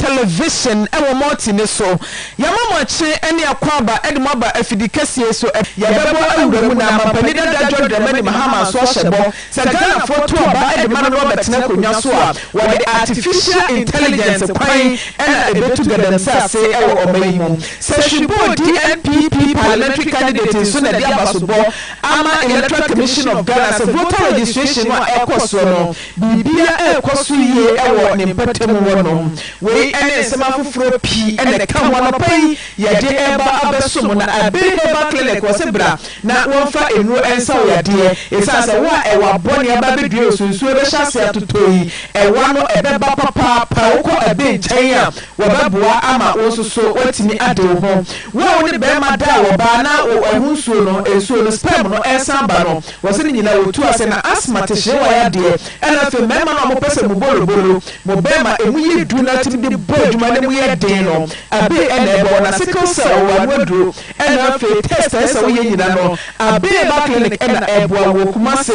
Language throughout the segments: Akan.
television ewo multi ne so yama moche ene akwaba edimoba afidi kese so yabebo awuramu na mampani da Jordan mani mahama so hyebo sagana foto aba edima no betena konwa so a wode artificial intelligence kwan ena ebetu gadam sase ewo omayimu seshibo DNPP parliamentary candidate so na dia basobo ama electoral commission of Ghana se voter registration wa ekoso no bibia ekoso ye ewo ne mpatemu wono we ene sema fufuro pi ene ka wono pai yade eba abesom na abeba clinic wasebra na wonfa enu ensa yade esasa wa ewa boni aba bedue osunsu ebe hyase atotoi ewa no ebeba papa pa woko ebe nchen a wababua ama wososo watimi ade ho wo ne bema da wo ba na ehunsuo no esuo no spam no esamba no wose nyina wotu ase na asthma te hye wa yade ena fe mema no mo pese mo bolobolo mo bema emu ye du na timi de boduma ne mu ye den no abe ena ebo na sickle cell wa nwaduro ena fe test esa wo ye nyina no abe ba clinic ena ebo wo kumase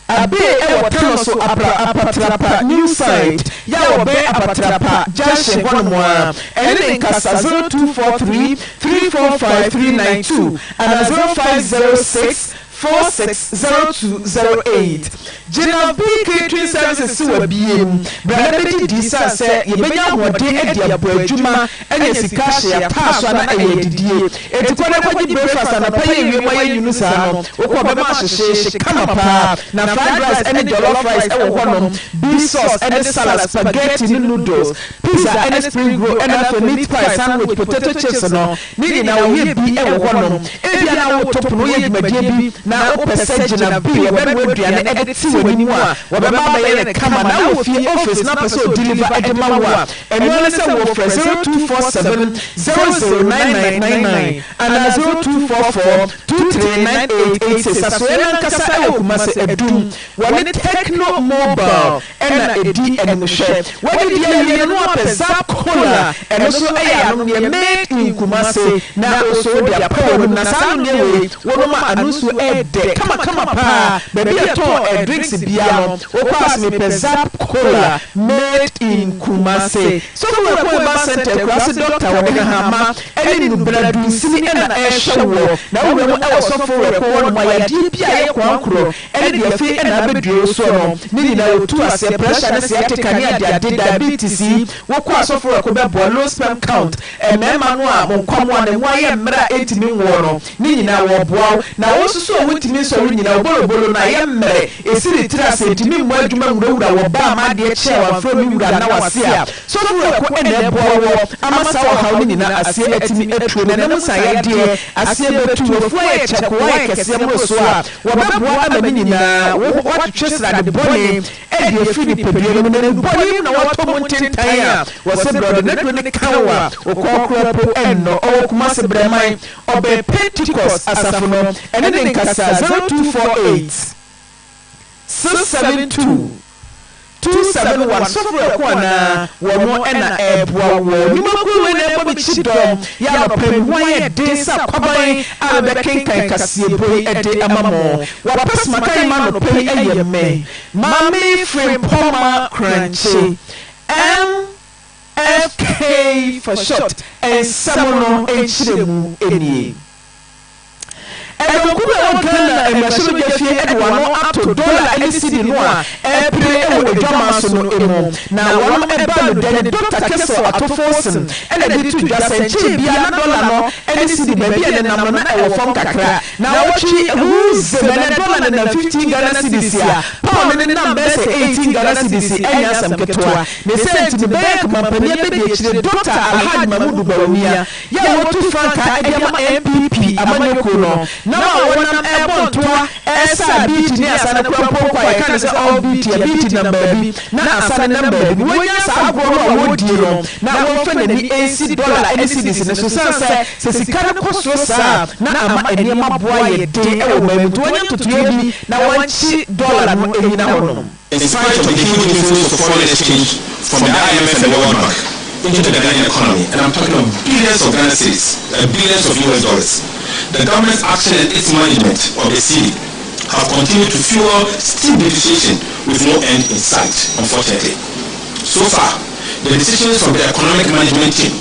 abe ewo tano so apatrapa new site ya obe apatrapa junction honomwa ene nkasa 0243 345 and 0506 460208 General B Catering Services wa biem brada beti disa se yebenya wode edi aboadwuma enya sika hye ya taso na ayedidie etikwane kwaji breakfast na paye wiema yenu sa no okọ bema hyehye kama pa na fried rice ene jollof rice ewo honom beef sauce ene salad spaghetti noodles pizza ene spring roll ene meat pie sandwich potato chips no ni na wo ye bi ewo honom ebia na wo top no ye dwumadie bi na o percentage na bi wo be aduane edit wani a wababa bayere kama na wo fi office na person deliver edema wa eno le se wo fresh 0247 009999 and 0244 239886 so ena kasa ewo kumase edum wale techno mobile ena edi enmuhwe wadi dia no apesa kola eno so eya no ne made in kumase na oso dia power na sanu ne we wo ma anusu ede kama pa baby ato drinks biano opas me pezap cola made in Kumase so we ko ba center class doctor wona hama eni nu bradu sini ena ehwo na we mo e so for we ko wona ya di bia ye kwankro eni de fi ena bedue so no ni na otu ase pressure na sciatica ni ade diabetes wo ko so for we ko be low sperm count e mema no a mo kwamo na mo ye mra etimi wo no ni na wo boa na wo so wotimi so ru nyina bolobolo na ye mre esiri tira se timi mo adwuma nwura wo ba ma de che wa fro mi wura na wase a so fro ko ene bowo amasa wo hawo ni na ase atimi atro na na musa ye de ase betu wo fo ye che ko ye kese mo so a wo ba boa ama ni na wo twesra de boni e de fi ni pedro mu na boni na wo to mo ntintan a wo se brother na do ne kanwa wo kokro po enno o kuma se breman obe Pentecost asafo no ene de nkasa 0248 672 271 sofro ko na wono ena ebwa wo ni makuru we na ebo chidom ya no pemwa ye desa kwaban abe kenkan kasie boy ede amamo wa pas makai ma no pei ayeme mami frame poma crunchy MFK for short and samono enchiremu enie Edo kuma Ghana emashiro jefie edwa no ato dollar any cedi no a epre ewo edwama so no emo na won eba no de Dr. KaseƐ atofosen ene de tu dwa senche bia na dollar no any cedi ba bia ne nam no ewo fom kakra na wotwi huze na dollar na 15 Ghana cedis a pound ne nam be se 18 Ghana cedis enya sam ketwa ne sent ne bank mampani be de chire Dr. Alhaji Mahmudu Bawumia ya wotu franka edema MPP amanyoko no na wonam airport toa esa beat ni asana kwa kwa kan se all beat number bi na asana number bi wonya sa agoro a wodi no na wo fa ni AC dollar NCDs ne so se sika no koso sa na ama eniema boa ye de e wo mamu to wonya tutuye bi na wanchi dollar no ehina hono. In spite of the huge influence of foreign exchange from the IMF and the World Bank into the Ghanaian economy, and I'm talking of billions of Ghana cedis, billions of US dollars, the government's action and its management of the cedi have continued to fuel steep depreciation with no end in sight, unfortunately. So far, The decisions of the economic management team,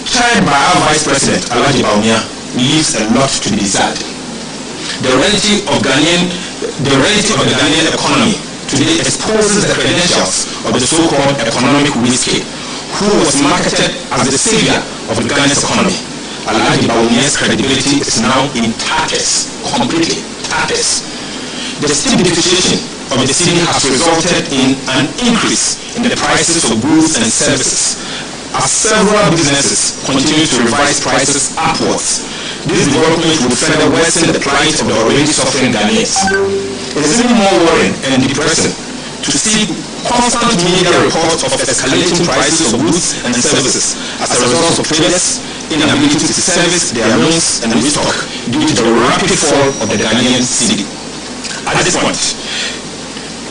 chaired by our Vice President, Alhaji Bawumia, leaves a lot to be desired. The reality of the Ghanaian economy today exposes the credentials of the so-called economic whiskey, who was marketed as the savior of the Ghanaian economy. Alhaji Bawumia's credibility is now in tatters, completely tatters. The steep depreciation of the cedi has resulted in an increase in the prices of goods and services, as several businesses continue to revise prices upwards. This development will further worsen the plight of the already suffering Ghanaians. It is even more worrying and depressing to see constant media reports of escalating prices of goods and services as a result of traders' inability to service their loans and restock due to the rapid fall of the Ghanaian cedi. At this point,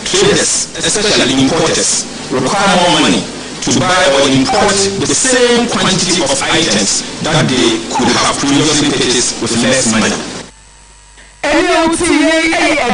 traders, especially importers, require more money to buy or import the same quantity of items that they could have previously purchased with less money.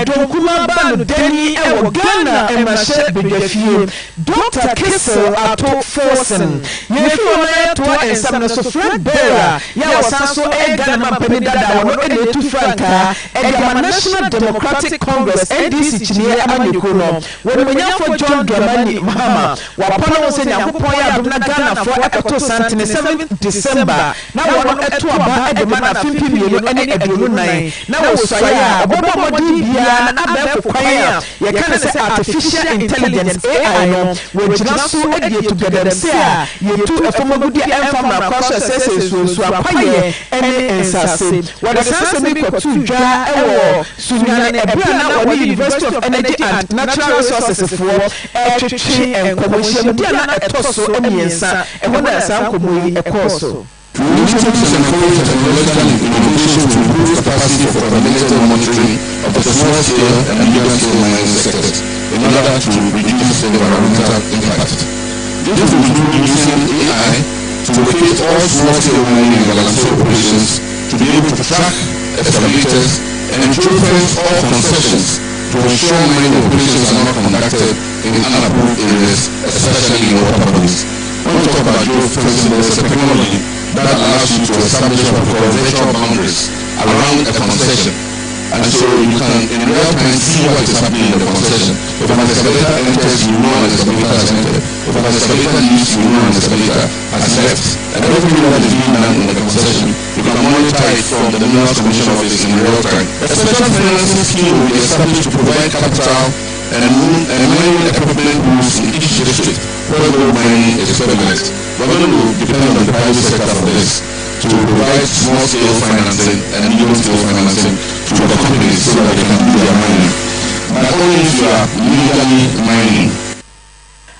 Dokuma banu deni ewo Ghana emashe bedwafie Dr. KaseƐ ato forsen yefi ona to ensam na so Frank Bearer ya wasanso Ghana mampani dada wono enetu franka the National Democratic Congress NDC chiniye amanyeko no wono nyafo John Dramani Mahama wapona wose nyakopon ya dum na Ghana for ekoto santene 7 December na wono eto aba edema na fimpi mienu ene aduonu nan na wo ya obobo modi bia na abefo kwaya ye kan say artificial intelligence AI no we jina so edie together say ye tu efomagudi enfam na kwaso sese so akwaye ene ensase what the sense me kwatu dwa ewo sunyane ebia na woni University of Energy and Natural Resources for etwetwe enkomohye dia na etoso emiensa ehona na sankomoyi ekoso. To introduce and encourage technological innovation to improve capacity for coordinated monitoring of the small-scale and medium-scale mining sectors in order to reduce the environmental impact. This will include using AI to locate all small-scale mining and galamsey operations to be able to track excavators and geofence all concessions to ensure mining operations are not conducted in unapproved areas, especially in water bodies. When we talk about geofencing, there is a technology that allows you to establish what we call virtual boundaries around a concession. And so you can in real time see what is happening in the concession. If an excavator enters, you know an excavator has entered. If an excavator leaves, you know an excavator has left. And everything that is being done in the concession, you can monitor it from the Minerals Commission office in real time. A special financing scheme will be established to provide capital and mining equipment rules in each district where gold mining is prevalent. We're going to depend on the private sector for this to provide small-scale financing and medium-scale financing to the companies so that they can do their mining. But only if you are legally mining.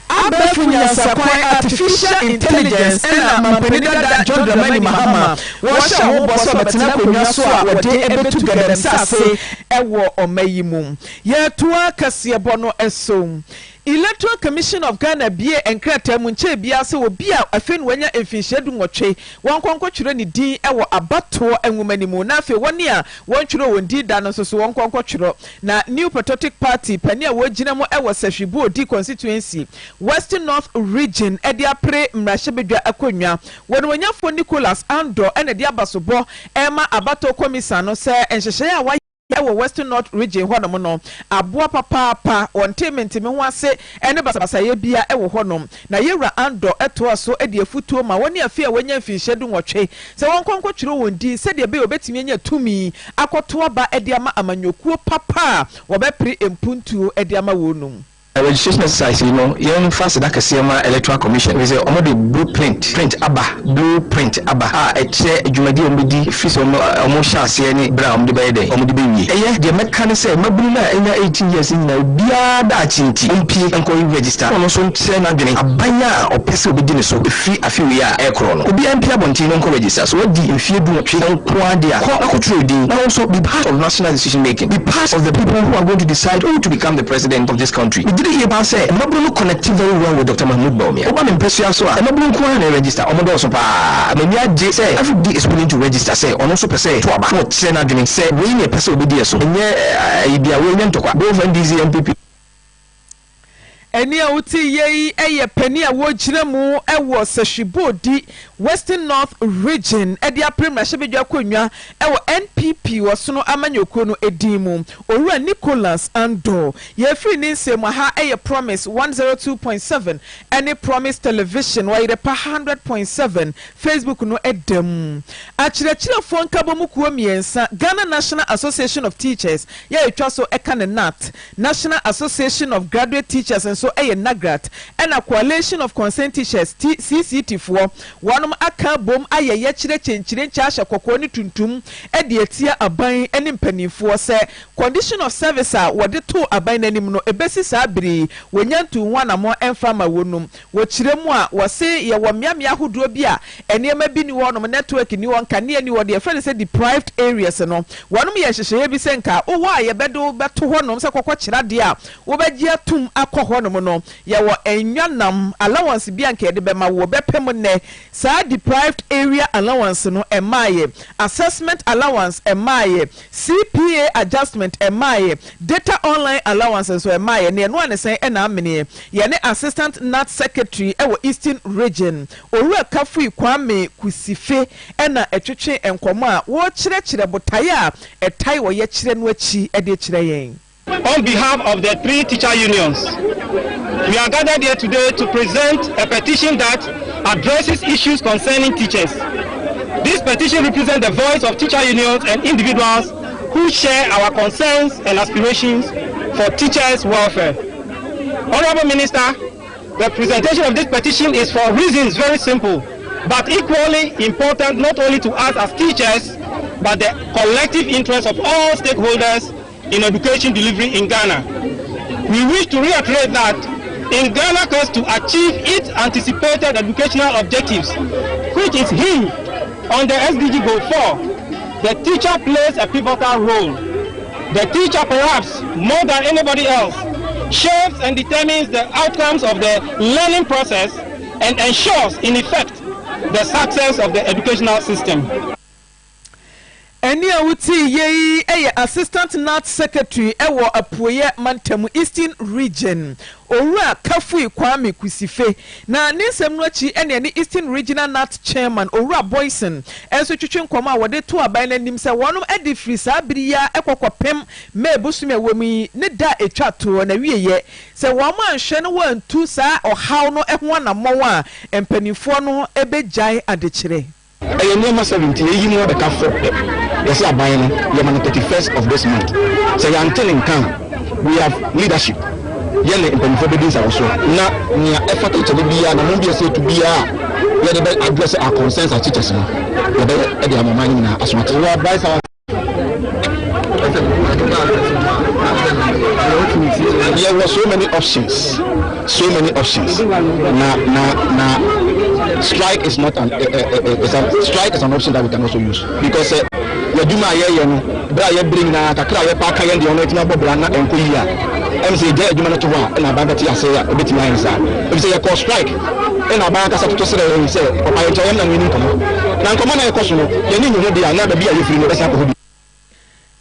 Abefunya sakwai artificial intelligence ena mampani dada John Dramani Mahama washa wo boso betina konwa so a wode ebetu gadam sase ewo omayimu ye toa KaseƐ bono esom Electoral Commission of Ghana bie enkrata mu nche bia se obi a afen wanya emfinhyedu nwotwe wonkwonkwo twere ni din ewo abato enwumanimu na afi woni a wontwere wondi da no so wonkwonkwo twere na New Patriotic Party pani a wogina mu ewo Sahwibu Odi constituency Western North Region edi apre mrahye akonwa woni wanyafo Nicholas Ando ene di abasobo ema abato komisa no se enhyehye a ewo Western North Region honom no aboa papa ontement me ho ase ene basabasaye bia ewo honom na yewra Ando eto aso edi afutuo ma woni afia wanya mfinhyedu nwotwe se wonkonkwo twere wondi se de be obetimi anya tumi akoto aba edi ama amanyokuo papa wobepre empuntuo edi ama wonum registration exercise, you fast that KaseÄ Electoral Commission. We say, the blueprint aba. It's a jumadi omidi fis omosha se any brown the bede omudi be. Eh, the mechanic say, Mabuna in 18 years in the biada chinti, MP and call register. On also send a banya or peso within so free a few year aircraft. Obi MP Abontino register. So what the if you do a trade on Quadia, now also be part of national decision making, be part of the people who are going to decide who to become the president of this country. He say, Mabulu connected very well with Dr. Mahmoud Bawumia. Oba impressio so a Mabulu ko register. Omodo so pa. Menya say everybody is willing to register. Say on also per se to aba. What say na doing say we need person obedi so. Enye bia we nyento kwa. Both NDC MPP Eni a wuti ye eye pani a wogyina mu ewo Seshibodi Western North Region edi aprem na hyebedwa akonnwa ewo NPP wosono amanyoko no edimu Owura Nicholas Ando ye free ni nsem ha eye Promise 102.7 any Promise Television wa ire pa 100.7 Facebook no edem akyerɛkyerɛ fo nkabo mu kuo miensa Ghana National Association of Teachers ye etwa so eka ne NAT National Association of Graduate Teachers and so Nagrat and a coalition of concerned teachers CCT4 one aka bom aye yechire chenchire nchaasha kokoni tuntum e de etia aban eni mpanimfo se condition of service a wode to aban nanim no ebesi saa biri wenyantu nwana mo emfama wonum wo kire mu a wo se ye wo miamia hodo bi a enema bi ni wonom network ni won kane ni wo de friend say deprived areas no wonom ye hyehye bi se nka wo a ye bedo beto honom se kokko kira de a wo begie atum akọ honom no ye wo enyanam allowance bi anka de be ma wo bepem ne saa deprived area allowance no emaye assessment allowance emaye CPA adjustment emaye data online allowance so emaye ne no ane sen na amene ye ne assistant NAT secretary ewo Eastern Region Owura Kafui Kwame Kusife na etwetwe enkomo a wo kyerɛkyerɛ botae a etai wo ye kyerɛ no achi e de kyerɛ yen. On behalf of the 3 teacher unions, we are gathered here today to present a petition that addresses issues concerning teachers. This petition represents the voice of teacher unions and individuals who share our concerns and aspirations for teachers' welfare. Honorable Minister, the presentation of this petition is for reasons very simple, but equally important not only to us as teachers, but the collective interest of all stakeholders in education delivery in Ghana. We wish to reiterate that in Ghana quest to achieve its anticipated educational objectives, which is hinged on the SDG Goal 4, the teacher plays a pivotal role. The teacher, perhaps more than anybody else, shapes and determines the outcomes of the learning process and ensures, in effect, the success of the educational system. Eni awuti ye eye assistant NAT secretary ewo apoye Mantamu Eastern Region Owura Kafui Kwame Kusife na nisem no achi ene ne Eastern Regional NAT chairman Owura Boyson enso twetwe nkoma a wode to aban nanim se wonom edi free saa biriya ekokopem mebusume wemi ne da etwa to na wieye se woma anhwe no wantu saa ohaw no eho anammo a empanifo no ebegyae adekire. I am 70 you know the cafe. Yes, I buy on the 31st of this month. So I'm telling Kang, we have leadership. Yele in for buildings also. Now, near effort to be a movie say to be a we are address our concerns as teachers. We are money now as much. We advise our there were so many options. Now strike is not strike is an option that we can also use because we do my bring na kakra we pack and the only thing about brand and kuya em say dey adwuma to wa na ba beti ase ya obeti my answer if say you strike and aba ka to say opa yo na we ni nkomo na nkomo na e koso no ye ni nyu dia na ba bia ye free no be sa ko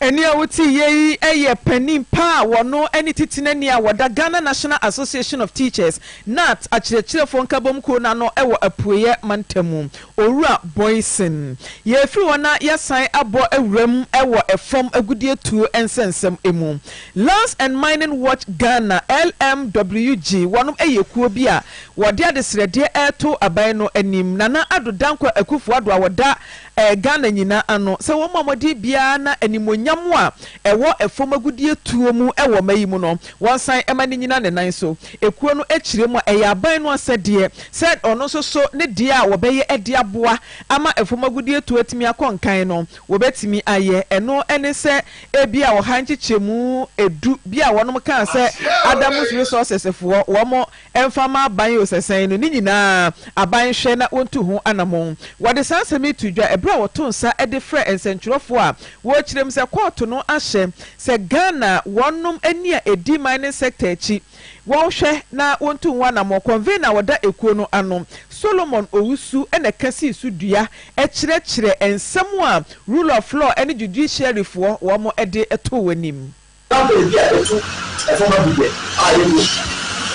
Eni awuti ye eye panim pa wono eni titinani a wada Ghana National Association of Teachers NAT akyerɛkyerɛfo nkabom ko na no ewo apueye Mantamu Owura Boyson ye free wona yasan abo awuram ewo efom agudie tuo ensensem emu Lands and Mining Watch Ghana LMWG wonom eye kuo bi a wode adesrede eto aban no anim nana adodanko akufo ado a wada Ghana nyina ano se wo mamodi bia na animonyam a ewo efom agudie tuo mu ewo mayi mu no wonsan emani nyina ne nan so ekuo no akire mu eya aban no asede said ono so ne die a wo beye ede aboa ama efom agudie tuo atimi akonkan no wo betimi aye eno ene se ebia wo hanchichemu edu bia wonom kan se Adamus Resources fo wo mo emfama aban osesen no ni nyina aban hwe na wontu ho anamon wode sansemi tudwa bra wotonsa ede frɛ ensentwerofo a wo kyerem se court no ahye se Ghana wonnom ani a edi mining sector achi wo hwɛ na wontu wana mo convener wada ekuo no ano Solomon Owusu ene kasi su dua kyerɛkyerɛ ensɛm a rule of law ene judiciary fo wo mo ede eto wanim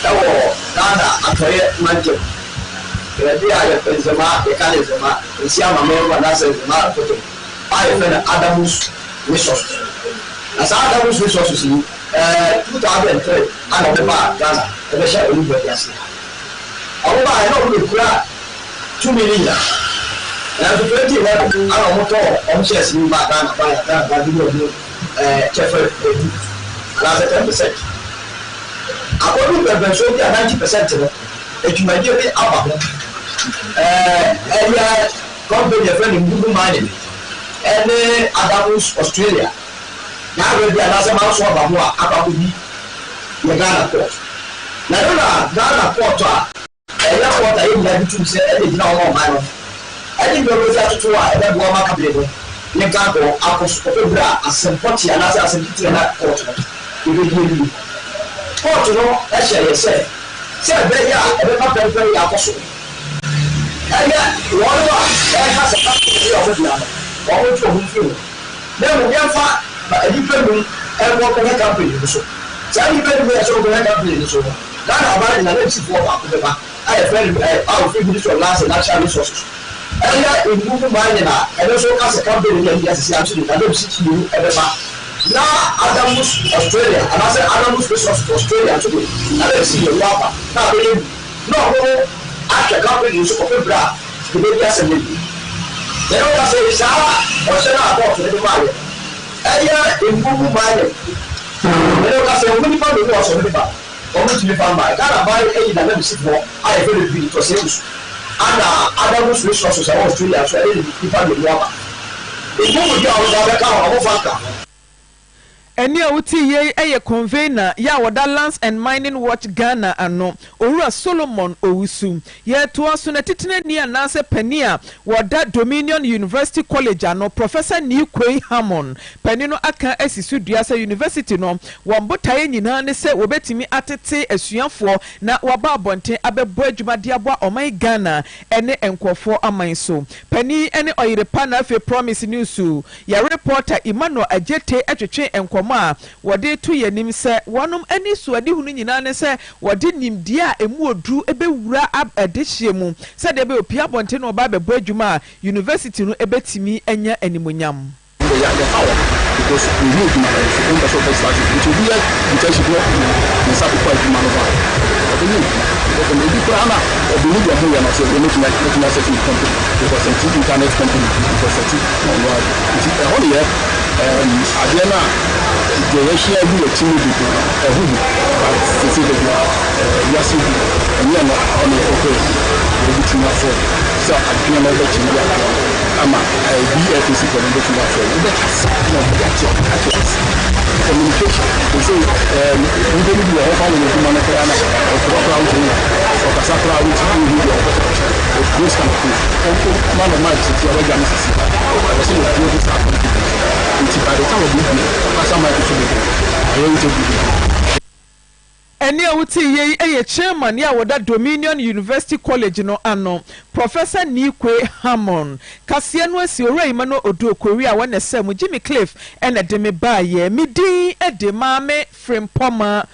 ɛwɔ Ghana atɔyɛ mantam ɛdi ayɛ nzema yɛka ne nzema nsi amamɛ wa n'asɛ nzema akoto ayɛ fɛ no Adamus resources na saa Adamus resources yi 2003 ana ɔmo ba Ghana ɛbɛhyɛ olu bɛ yase ɔmo ba yɛ na ɔmo bɛ kura 2 million na 2011 ana ɔmo tɔ ɔmo hyɛ ɛsɛ ba Ghana ba bi ɔmo kyɛfɛ edu anaasɛ 10%. According to the so 90% no edwumadie bi aba ho ɛyɛ company friend in Google mining ɛne Adamus Australia na already anase ma so aba ho a aba ko bi yɛ Ghana port na Ghana port a ɛyɛ port a yɛ nyina bi tum sɛ ɛde gyina wɔn ɔman no ɛde bi ɔbɛsi atoto a ɛbɛ bo ɔma kabere no ne Ghana akɔso ɔbɛbra asɛmpɔte anase asɛmpitire na port no ɛbɛdi bi port no ɛhyɛ yɛ sɛ ɛbɛyɛ a ɛbɛka pɛmpɛm yɛ akɔ so ɛyɛ wɔn no a ɛka sɛ kapitɛn yɛ ɔmo bia no ɔmo tu ɔmo mfiri no na emu yɛmfa nipa num ɛwɔ kɔnyɛ company no so saa nipa num yɛ sɛ ɔkɔnyɛ company no so no Ghana aban na ɛsi foɔ baako bɛba ayɛ fɛn a ofin ministry of lands and natural resources ɛyɛ ebubu mine na ɛno so ka sɛ company yɛ yɛ sisi ato na ɛbɛsi ti mu ɛbɛba na Adamus Australia and I say Adamus Resources Australia too na let see the wapa na be no go after company so for bra the baby assembly they don't say sha or say na about the buy eh improve buy they don't say we need to do so we buy or we need to buy can buy na let see for I very big to say and Adamus Resources Australia so they need to the wapa improve the our ka our fanka Eni a wuti ye eye convener ya wada Lands and Mining Watch Ghana ano Owura Solomon Owusu ye to aso na titene ni anase pani a wada Dominion University College ano Professor Nikwei Hammond pani no aka asisu duasa university no wambotaye nyina ne se wobetimi atete asuafo na waba abonten abebo adwumade aboa oman Ghana ene enkofo aman so pani ene oyirepa na afi Promise News ya reporter Emmanuel Ajete atwetwe enkom a wode to yanim se wonom ani so ade hunu nyina ne se wode nimdie a emu odru ebewura adehye mu se de be opia bonte no ba bebo adwuma university no ebetimi anya animonyam because we need to manage the industrial best strategy which will be a intention in sacrifice to maneuver but maybe prana or the media who are not so we're looking at a certain company because a internet company because a only Adriana the Russia do a team with who but yes and you're not on the okay we're between us so I can't know that you ama BFC for the booking of communication they say we don't do a whole family of human or program to or Kasakra which you do of those kind of things man of my city or organization I say you do this happen by the time of the some might be I want to Eni a wuti ye eye chairman ya wada Dominion University College no ano Professor Nikwei Hammond kase no asi owura imano odo Korea wana se mu Jimmy Cliff ena de me ba ye midin e de maame Frimpoma